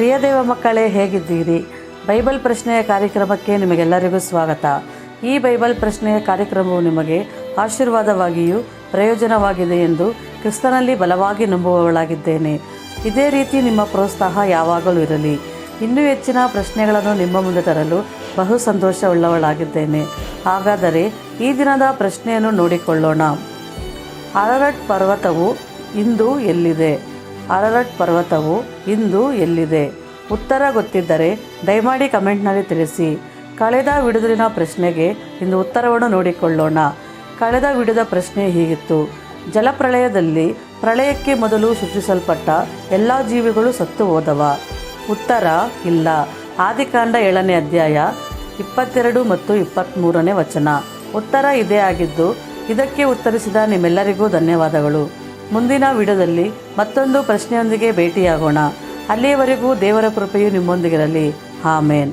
ಪ್ರಿಯ ದೇವ ಮಕ್ಕಳೇ, ಹೇಗಿದ್ದೀರಿ? ಬೈಬಲ್ ಪ್ರಶ್ನೆಯ ಕಾರ್ಯಕ್ರಮಕ್ಕೆ ನಿಮಗೆಲ್ಲರಿಗೂ ಸ್ವಾಗತ. ಈ ಬೈಬಲ್ ಪ್ರಶ್ನೆಯ ಕಾರ್ಯಕ್ರಮವು ನಿಮಗೆ ಆಶೀರ್ವಾದವಾಗಿಯೂ ಪ್ರಯೋಜನವಾಗಿದೆ ಎಂದು ಕ್ರಿಸ್ತನಲ್ಲಿ ಬಲವಾಗಿ ನಂಬುವವಳಾಗಿದ್ದೇನೆ. ಇದೇ ರೀತಿ ನಿಮ್ಮ ಪ್ರೋತ್ಸಾಹ ಯಾವಾಗಲೂ ಇರಲಿ. ಇನ್ನೂ ಹೆಚ್ಚಿನ ಪ್ರಶ್ನೆಗಳನ್ನು ನಿಮ್ಮ ಮುಂದೆ ತರಲು ಬಹು ಸಂತೋಷವುಳ್ಳವಳಾಗಿದ್ದೇನೆ. ಹಾಗಾದರೆ ಈ ದಿನದ ಪ್ರಶ್ನೆಯನ್ನು ನೋಡಿಕೊಳ್ಳೋಣ. ಅರರಟ್ ಪರ್ವತವು ಇಂದು ಎಲ್ಲಿದೆ? ಅರರಟ್ ಪರ್ವತವು ಇಂದು ಎಲ್ಲಿದೆ? ಉತ್ತರ ಗೊತ್ತಿದ್ದರೆ ದಯಮಾಡಿ ಕಮೆಂಟ್ನಲ್ಲಿ ತಿಳಿಸಿ. ಕಳೆದ ವಿಡಿಯೋದಲ್ಲಿನ ಪ್ರಶ್ನೆಗೆ ಇಂದು ಉತ್ತರವನ್ನು ನೋಡಿಕೊಳ್ಳೋಣ. ಕಳೆದ ವಿಡಿಯೋದ ಪ್ರಶ್ನೆ ಹೀಗಿತ್ತು: ಜಲಪ್ರಳಯದಲ್ಲಿ ಪ್ರಳಯಕ್ಕೆ ಮೊದಲು ಸೃಷ್ಟಿಸಲ್ಪಟ್ಟ ಎಲ್ಲ ಜೀವಿಗಳು ಸತ್ತು ಹೋದವ? ಉತ್ತರ ಇಲ್ಲ. ಆದಿಕಾಂಡ 7ನೇ ಅಧ್ಯಾಯ 22 ಮತ್ತು 23ನೇ ವಚನ. ಉತ್ತರ ಇದೇ ಆಗಿದ್ದು, ಇದಕ್ಕೆ ಉತ್ತರಿಸಿದ ನಿಮ್ಮೆಲ್ಲರಿಗೂ ಧನ್ಯವಾದಗಳು. ಮುಂದಿನ ವಿಡಿಯೋದಲ್ಲಿ ಮತ್ತೊಂದು ಪ್ರಶ್ನೆಯೊಂದಿಗೆ ಭೇಟಿಯಾಗೋಣ. ಅಲ್ಲಿಯವರೆಗೂ ದೇವರ ಕೃಪೆಯು ನಿಮ್ಮೊಂದಿಗಿರಲಿ. ಆಮೇನ್.